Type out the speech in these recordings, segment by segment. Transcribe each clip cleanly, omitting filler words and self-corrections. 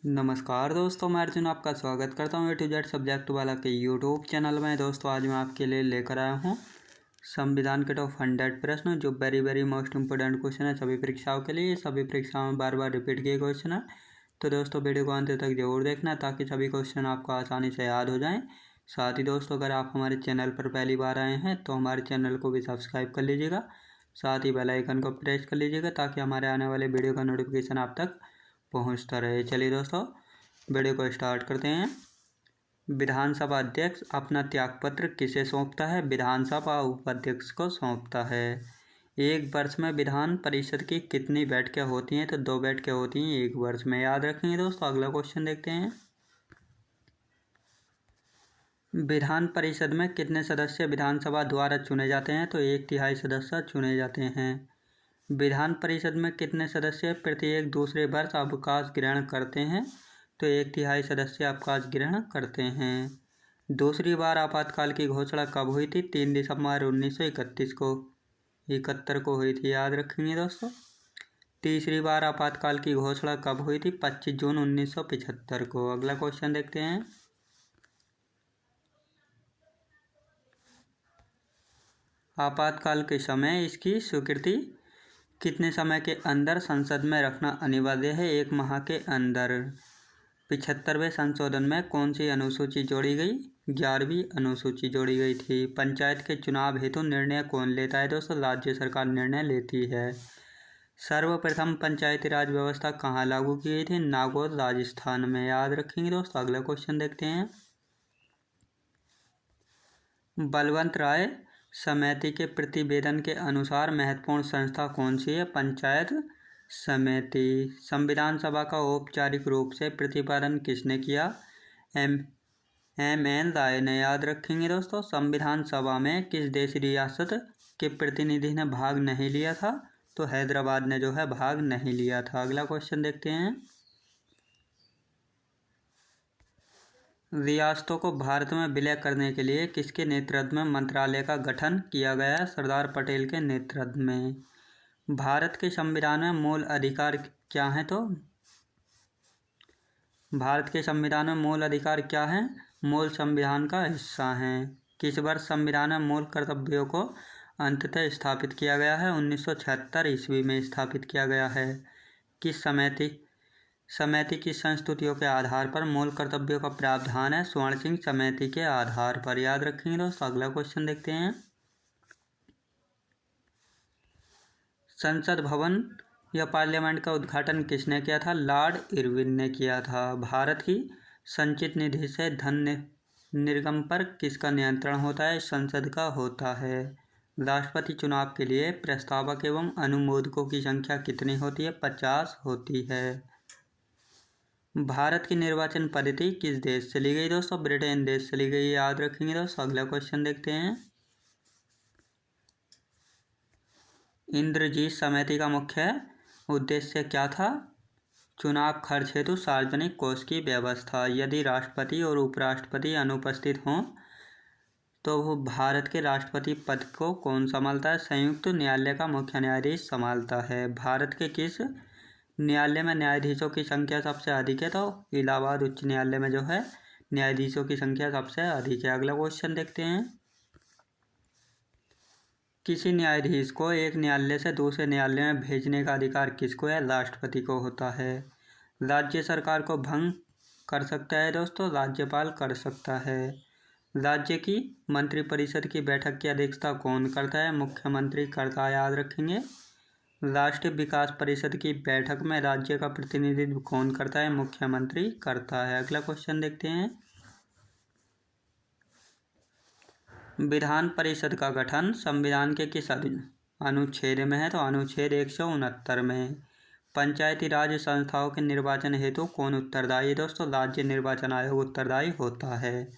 नमस्कार दोस्तों, मैं अर्जुन आपका स्वागत करता हूँ A to Z सब्जेक्ट वाला के यूट्यूब चैनल में। दोस्तों आज मैं आपके लिए लेकर आया हूँ संविधान के टॉप 100 प्रश्न, जो वेरी मोस्ट इम्पोर्टेंट क्वेश्चन है सभी परीक्षाओं के लिए। सभी परीक्षाओं में बार बार रिपीट किए क्वेश्चन है, तो दोस्तों वीडियो को अंत तक जरूर देखना ताकि सभी क्वेश्चन आपको आसानी से याद हो जाएँ। साथ ही दोस्तों, अगर आप हमारे चैनल पर पहली बार आए हैं तो हमारे चैनल को भी सब्सक्राइब कर लीजिएगा, साथ ही बेल आइकन को प्रेस कर लीजिएगा ताकि हमारे आने वाले वीडियो का नोटिफिकेशन आप तक पहुंचता रहे। चलिए दोस्तों, वीडियो को स्टार्ट करते हैं। विधानसभा अध्यक्ष अपना त्यागपत्र किसे सौंपता है? विधानसभा उपाध्यक्ष को सौंपता है। एक वर्ष में विधान परिषद की कितनी बैठकें होती हैं? तो 2 बैठकें होती हैं एक वर्ष में, याद रखेंगे दोस्तों। अगला क्वेश्चन देखते हैं। विधान परिषद में कितने सदस्य विधानसभा द्वारा चुने जाते हैं? तो 1/3 सदस्य चुने जाते हैं। विधान परिषद में कितने सदस्य प्रत्येक दूसरे वर्ष अवकाश ग्रहण करते हैं? तो 1/3 सदस्य अवकाश ग्रहण करते हैं। दूसरी बार आपातकाल की घोषणा कब हुई थी? 3 दिसंबर 1931 को 71 को हुई थी, याद रखेंगे दोस्तों। तीसरी बार आपातकाल की घोषणा कब हुई थी? 25 जून 1975 को। अगला क्वेश्चन देखते हैं। आपातकाल के समय इसकी स्वीकृति कितने समय के अंदर संसद में रखना अनिवार्य है? 1 माह के अंदर। 75वें संशोधन में कौन सी अनुसूची जोड़ी गई? 11वीं अनुसूची जोड़ी गई थी। पंचायत के चुनाव हेतु निर्णय कौन लेता है? दोस्तों राज्य सरकार निर्णय लेती है। सर्वप्रथम पंचायती राज व्यवस्था कहाँ लागू की गई थी? नागौर राजस्थान में, याद रखेंगे दोस्तों। अगला क्वेश्चन देखते हैं। बलवंत राय समिति के प्रतिवेदन के अनुसार महत्वपूर्ण संस्था कौन सी है? पंचायत समिति। संविधान सभा का औपचारिक रूप से प्रतिपादन किसने किया? एम एन राय ने, याद रखेंगे दोस्तों। संविधान सभा में किस देशी रियासत के प्रतिनिधि ने भाग नहीं लिया था? तो हैदराबाद ने जो है भाग नहीं लिया था। अगला क्वेश्चन देखते हैं। रियासतों को भारत में विलय करने के लिए किसके नेतृत्व में मंत्रालय का गठन किया गया? सरदार पटेल के नेतृत्व में। भारत के संविधान में मूल अधिकार क्या हैं? तो भारत के संविधान में मूल अधिकार क्या हैं? मूल संविधान का हिस्सा हैं। किस वर्ष संविधान में मूल कर्तव्यों को अंततः स्थापित किया गया है? 1976 ईस्वी में स्थापित किया गया है। किस समिति की संस्तुतियों के आधार पर मूल कर्तव्यों का प्रावधान है? स्वर्ण सिंह समिति के आधार पर, याद रखेंगे दोस्तों। अगला क्वेश्चन देखते हैं। संसद भवन या पार्लियामेंट का उद्घाटन किसने किया था? लॉर्ड इरविन ने किया था। भारत की संचित निधि से धन निर्गम पर किसका नियंत्रण होता है? संसद का होता है। राष्ट्रपति चुनाव के लिए प्रस्तावक एवं अनुमोदकों की संख्या कितनी होती है? 50 होती है। भारत की निर्वाचन पद्धति किस देश से ली गई? दोस्तों ब्रिटेन देश से ली गई, याद रखेंगे दोस्तों। अगला क्वेश्चन देखते हैं। इंद्रजीत समिति का मुख्य उद्देश्य क्या था? चुनाव खर्च हेतु सार्वजनिक कोष की व्यवस्था। यदि राष्ट्रपति और उपराष्ट्रपति अनुपस्थित हों तो भारत के राष्ट्रपति पद को कौन संभालता है? संयुक्त न्यायालय का मुख्य न्यायाधीश संभालता है। भारत के किस न्यायालय में न्यायाधीशों की संख्या सबसे अधिक है? तो इलाहाबाद उच्च न्यायालय में जो है न्यायाधीशों की संख्या सबसे अधिक है। अगला क्वेश्चन देखते हैं। किसी न्यायाधीश को एक न्यायालय से दूसरे न्यायालय में भेजने का अधिकार किसको है? राष्ट्रपति को होता है। राज्य सरकार को भंग कर सकता है? दोस्तों राज्यपाल कर सकता है। राज्य की मंत्रिपरिषद की बैठक की अध्यक्षता कौन करता है? मुख्यमंत्री करता है, याद रखेंगे। राष्ट्रीय विकास परिषद की बैठक में राज्य का प्रतिनिधित्व कौन करता है? मुख्यमंत्री करता है। अगला क्वेश्चन देखते हैं। विधान परिषद का गठन संविधान के किस अनुच्छेद में है? तो अनुच्छेद 169 में। पंचायती राज संस्थाओं के निर्वाचन हेतु कौन उत्तरदायी है? दोस्तों राज्य निर्वाचन आयोग उत्तरदायी होता है।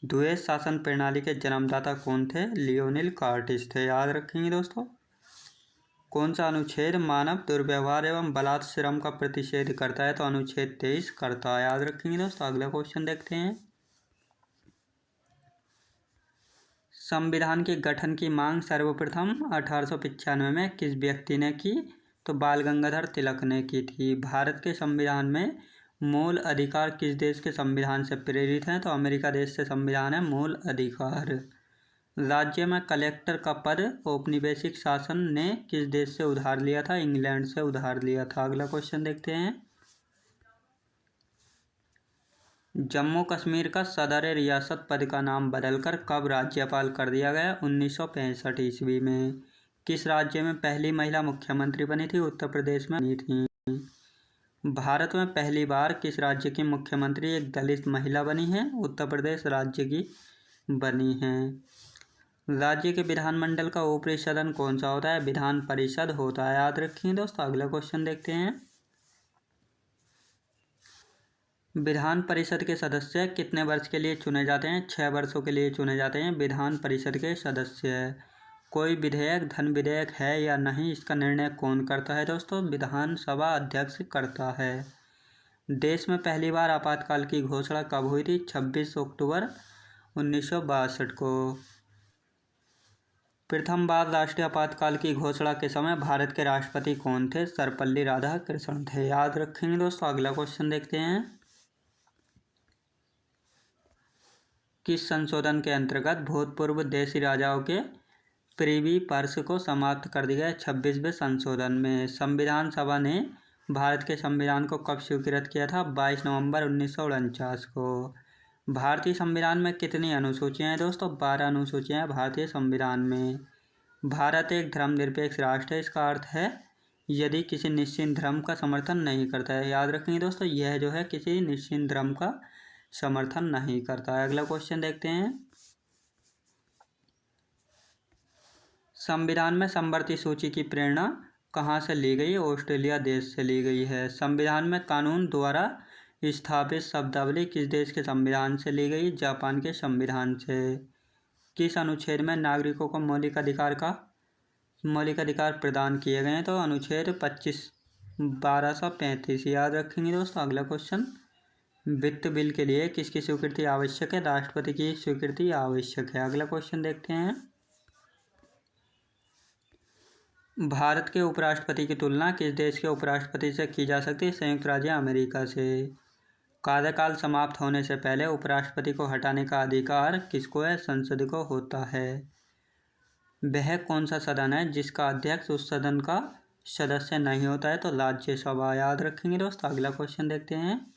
द्वैध शासन प्रणाली के जन्मदाता कौन थे? लियोनिल कार्टिस थे, याद रखेंगे दोस्तों। कौन सा अनुच्छेद मानव दुर्व्यवहार एवं बलात्श्रम का प्रतिषेध करता है? तो अनुच्छेद 23 करता है, याद रखेंगे दोस्तों। अगला क्वेश्चन देखते हैं। संविधान के गठन की मांग सर्वप्रथम 1895 में किस व्यक्ति ने की? तो बाल गंगाधर तिलक ने की थी। भारत के संविधान में मूल अधिकार किस देश के संविधान से प्रेरित हैं? तो अमेरिका देश से संविधान है मूल अधिकार। राज्य में कलेक्टर का पद औपनिवेशिक शासन ने किस देश से उधार लिया था? इंग्लैंड से उधार लिया था। अगला क्वेश्चन देखते हैं। जम्मू कश्मीर का सदर रियासत पद का नाम बदलकर कब राज्यपाल कर दिया गया? 1965 ईस्वी में। किस राज्य में पहली महिला मुख्यमंत्री बनी थी? उत्तर प्रदेश में बनी थी। भारत में पहली बार किस राज्य की मुख्यमंत्री एक दलित महिला बनी है? उत्तर प्रदेश राज्य की बनी है। राज्य के विधानमंडल का ऊपरी सदन कौन सा होता है? विधान परिषद होता है। याद रखिए दोस्तों। अगला क्वेश्चन देखते हैं। विधान परिषद के सदस्य कितने वर्ष के लिए चुने जाते हैं? 6 वर्षों के लिए चुने जाते हैं विधान परिषद के सदस्य। कोई विधेयक धन विधेयक है या नहीं, इसका निर्णय कौन करता है दोस्तों? विधानसभा अध्यक्ष करता है। देश में पहली बार आपातकाल की घोषणा कब हुई थी? 26 अक्टूबर 1962 को। प्रथम बार राष्ट्रीय आपातकाल की घोषणा के समय भारत के राष्ट्रपति कौन थे? सर्वपल्ली राधाकृष्णन थे। याद रखेंगे दोस्तों। अगला क्वेश्चन देखते हैं। किस संशोधन के अंतर्गत भूतपूर्व देशी राजाओं के प्रीवी पर्स को समाप्त कर दिया गया? 26वें संशोधन में। संविधान सभा ने भारत के संविधान को कब स्वीकृत किया था? 22 नवंबर 1949 को। भारतीय संविधान में कितनी अनुसूचियां हैं दोस्तों? 12 अनुसूचियां हैं भारतीय संविधान में। भारत एक धर्मनिरपेक्ष राष्ट्र है। इसका अर्थ है यदि किसी निश्चित धर्म का समर्थन नहीं करता है। याद रखेंगे दोस्तों, यह जो है किसी निश्चित धर्म का समर्थन नहीं करता है। अगला क्वेश्चन देखते हैं। संविधान में समवर्ती सूची की प्रेरणा कहाँ से ली गई? ऑस्ट्रेलिया देश से ली गई है। संविधान में कानून द्वारा स्थापित शब्दावली किस देश के संविधान से ली गई? जापान के संविधान से। किस अनुच्छेद में नागरिकों को मौलिक अधिकार प्रदान किए गए हैं? तो अनुच्छेद 1235। याद रखेंगे दोस्तों। अगला क्वेश्चन। वित्त बिल के लिए किसकी स्वीकृति आवश्यक है? राष्ट्रपति की स्वीकृति आवश्यक है। अगला क्वेश्चन देखते हैं। भारत के उपराष्ट्रपति की तुलना किस देश के उपराष्ट्रपति से की जा सकती है? संयुक्त राज्य अमेरिका से। कार्यकाल समाप्त होने से पहले उपराष्ट्रपति को हटाने का अधिकार किसको है? संसद को होता है। वह कौन सा सदन है जिसका अध्यक्ष उस सदन का सदस्य नहीं होता है? तो राज्यसभा। याद रखेंगे दोस्तों। अगला क्वेश्चन देखते हैं।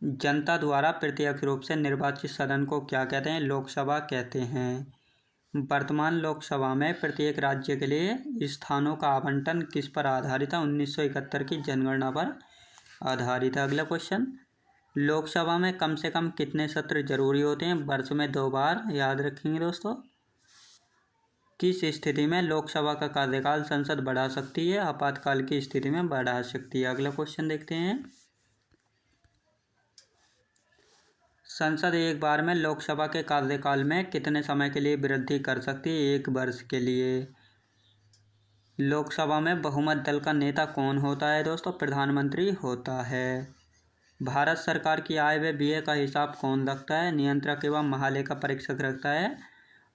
जनता द्वारा प्रत्यक्ष रूप से निर्वाचित सदन को क्या कहते हैं? लोकसभा कहते हैं। वर्तमान लोकसभा में प्रत्येक राज्य के लिए स्थानों का आवंटन किस पर आधारित है? 1971 की जनगणना पर आधारित है। अगला क्वेश्चन। लोकसभा में कम से कम कितने सत्र जरूरी होते हैं? वर्ष में 2 बार। याद रखेंगे दोस्तों। किस स्थिति में लोकसभा का कार्यकाल संसद बढ़ा सकती है? आपातकाल की स्थिति में बढ़ा सकती है। अगला क्वेश्चन देखते हैं। संसद एक बार में लोकसभा के कार्यकाल में कितने समय के लिए वृद्धि कर सकती है? 1 वर्ष के लिए। लोकसभा में बहुमत दल का नेता कौन होता है दोस्तों? प्रधानमंत्री होता है। भारत सरकार की आय व व्यय का हिसाब कौन रखता है? नियंत्रक एवं महालेखा परीक्षक रखता है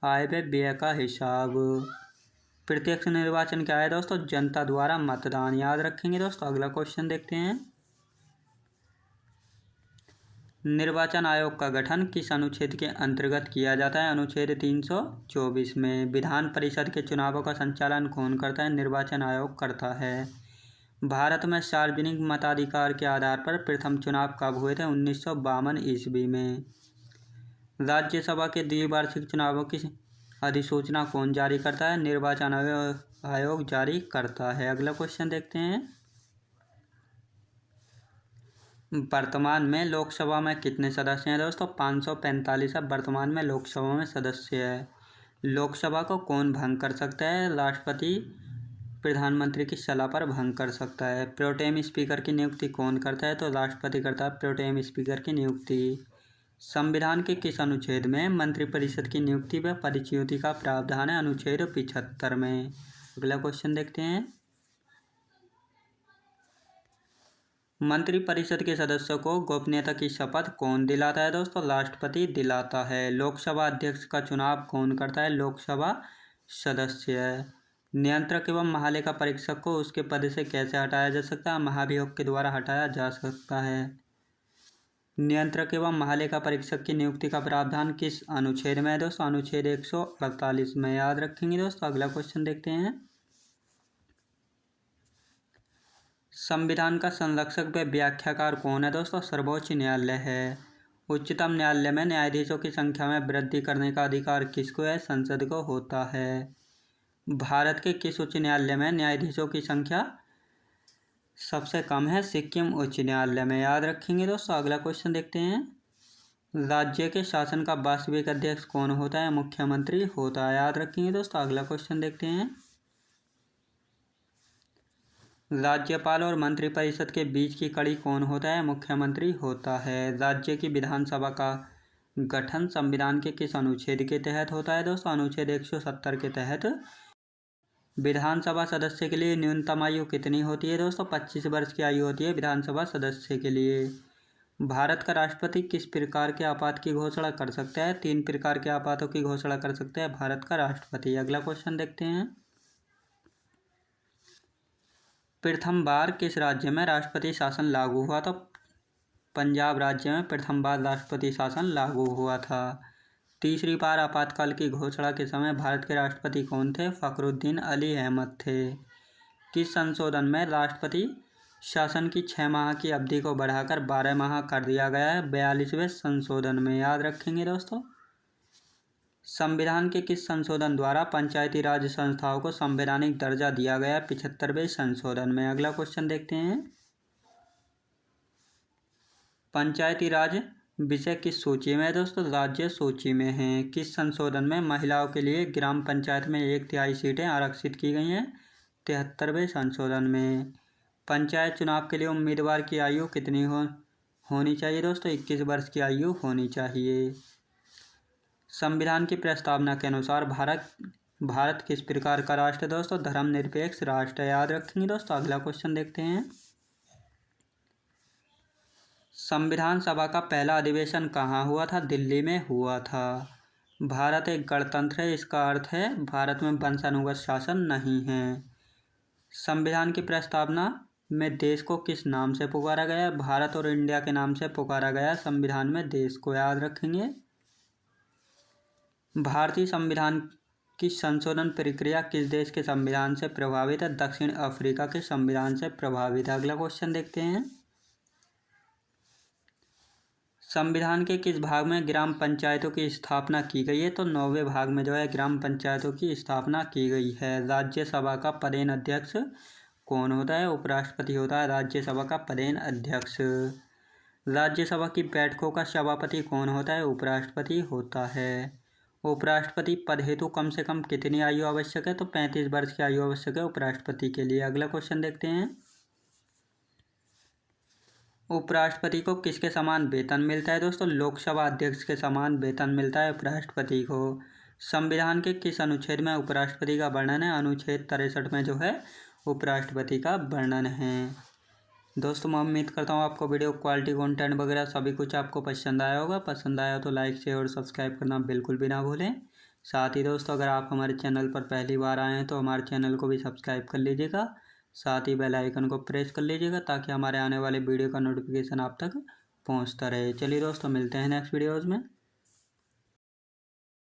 आय व व्यय का हिसाब। प्रत्यक्ष निर्वाचन क्या है दोस्तों? जनता द्वारा मतदान। याद रखेंगे दोस्तों। अगला क्वेश्चन देखते हैं। निर्वाचन आयोग का गठन किस अनुच्छेद के अंतर्गत किया जाता है? अनुच्छेद 324 में। विधान परिषद के चुनावों का संचालन कौन करता है? निर्वाचन आयोग करता है। भारत में सार्वजनिक मताधिकार के आधार पर प्रथम चुनाव कब हुए थे? 1952 ईस्वी में। राज्यसभा के द्विवार्षिक चुनावों की अधिसूचना कौन जारी करता है? निर्वाचन आयोग जारी करता है। अगला क्वेश्चन देखते हैं। वर्तमान में लोकसभा में कितने सदस्य हैं दोस्तों? 545 अब वर्तमान में लोकसभा में सदस्य है। लोकसभा को कौन भंग कर सकता है? राष्ट्रपति प्रधानमंत्री की सलाह पर भंग कर सकता है। प्रोटेम स्पीकर की नियुक्ति कौन करता है? तो राष्ट्रपति करता है प्रोटेम स्पीकर की नियुक्ति। संविधान के किस अनुच्छेद में मंत्रिपरिषद की नियुक्ति व पदच्युति का प्रावधान है? अनुच्छेद 75 में। अगला क्वेश्चन देखते हैं। मंत्रिपरिषद के सदस्यों को गोपनीयता की शपथ कौन दिलाता है दोस्तों? राष्ट्रपति दिलाता है। लोकसभा अध्यक्ष का चुनाव कौन करता है? लोकसभा सदस्य। नियंत्रक एवं महालेखा परीक्षक को उसके पद से कैसे हटाया जा सकता है? महाभियोग के द्वारा हटाया जा सकता है। नियंत्रक एवं महालेखा परीक्षक की नियुक्ति का प्रावधान किस अनुच्छेद में है दोस्तों? अनुच्छेद 148 में। याद रखेंगे दोस्तों। अगला क्वेश्चन देखते हैं। संविधान का संरक्षक व व्याख्याकार कौन है दोस्तों? सर्वोच्च न्यायालय है। उच्चतम न्यायालय में न्यायाधीशों की संख्या में वृद्धि करने का अधिकार किसको है? संसद को होता है। भारत के किस उच्च न्यायालय में न्यायाधीशों की संख्या सबसे कम है? सिक्किम उच्च न्यायालय में। याद रखेंगे दोस्तों। अगला क्वेश्चन देखते हैं। राज्य के शासन का वास्तविक अध्यक्ष कौन होता है? मुख्यमंत्री होता है। याद रखेंगे दोस्तों। अगला क्वेश्चन देखते हैं। राज्यपाल और मंत्रिपरिषद के बीच की कड़ी कौन होता है? मुख्यमंत्री होता है। राज्य की विधानसभा का गठन संविधान के किस अनुच्छेद के तहत होता है दोस्तों? अनुच्छेद 170 के तहत। विधानसभा सदस्य के लिए न्यूनतम आयु कितनी होती है दोस्तों? 25 वर्ष की आयु होती है विधानसभा सदस्य के लिए। भारत का राष्ट्रपति किस प्रकार के आपात की घोषणा कर सकता है? 3 प्रकार के आपातों की घोषणा कर सकता है भारत का राष्ट्रपति। अगला क्वेश्चन देखते हैं। प्रथम बार किस राज्य में राष्ट्रपति शासन लागू हुआ था? पंजाब राज्य में प्रथम बार राष्ट्रपति शासन लागू हुआ था। तीसरी बार आपातकाल की घोषणा के समय भारत के राष्ट्रपति कौन थे? फखरुद्दीन अली अहमद थे। किस संशोधन में राष्ट्रपति शासन की 6 माह की अवधि को बढ़ाकर 12 माह कर दिया गया है? 42वें संशोधन में। याद रखेंगे दोस्तों। संविधान के किस संशोधन द्वारा पंचायती राज संस्थाओं को संवैधानिक दर्जा दिया गया? 75वें संशोधन में। अगला क्वेश्चन देखते हैं। पंचायती राज विषय किस सूची में है दोस्तों? राज्य सूची में है। किस संशोधन में महिलाओं के लिए ग्राम पंचायत में 1/3 सीटें आरक्षित की गई हैं? 73वें संशोधन में। पंचायत चुनाव के लिए उम्मीदवार की आयु कितनी होनी चाहिए दोस्तों? 21 वर्ष की आयु होनी चाहिए। संविधान की प्रस्तावना के अनुसार भारत किस प्रकार का राष्ट्र है दोस्तों? धर्मनिरपेक्ष राष्ट्र। याद रखेंगे दोस्तों। अगला क्वेश्चन देखते हैं। संविधान सभा का पहला अधिवेशन कहाँ हुआ था? दिल्ली में हुआ था। भारत एक गणतंत्र है, इसका अर्थ है भारत में वंशानुगत शासन नहीं है। संविधान की प्रस्तावना में देश को किस नाम से पुकारा गया? भारत और इंडिया के नाम से पुकारा गया संविधान में देश को। याद रखेंगे। भारतीय संविधान की संशोधन प्रक्रिया किस देश के संविधान से प्रभावित है? दक्षिण अफ्रीका के संविधान से प्रभावित है। अगला क्वेश्चन देखते हैं। संविधान के किस भाग में ग्राम पंचायतों की स्थापना की गई है? तो 9वें भाग में जो है ग्राम पंचायतों की स्थापना की गई है। राज्यसभा का पदेन अध्यक्ष कौन होता है? उपराष्ट्रपति होता है राज्यसभा का पदेन अध्यक्ष। राज्यसभा की बैठकों का सभापति कौन होता है? उपराष्ट्रपति होता है। उपराष्ट्रपति पद हेतु कम से कम कितनी आयु आवश्यक है? तो 35 वर्ष की आयु आवश्यक है उपराष्ट्रपति के लिए। अगला क्वेश्चन देखते हैं। उपराष्ट्रपति को किसके समान वेतन मिलता है दोस्तों? लोकसभा अध्यक्ष के समान वेतन मिलता है उपराष्ट्रपति को। संविधान के किस अनुच्छेद में उपराष्ट्रपति का वर्णन है? अनुच्छेद 63 में जो है उपराष्ट्रपति का वर्णन है। दोस्तों मैं उम्मीद करता हूँ आपको वीडियो क्वालिटी कंटेंट वगैरह सभी कुछ आपको पसंद आया होगा। पसंद आया तो लाइक शेयर और सब्सक्राइब करना बिल्कुल भी ना भूलें। साथ ही दोस्तों अगर आप हमारे चैनल पर पहली बार आए हैं तो हमारे चैनल को भी सब्सक्राइब कर लीजिएगा। साथ ही बेल आइकन को प्रेस कर लीजिएगा ताकि हमारे आने वाले वीडियो का नोटिफिकेशन आप तक पहुँचता रहे। चलिए दोस्तों मिलते हैं नेक्स्ट वीडियोज़ में।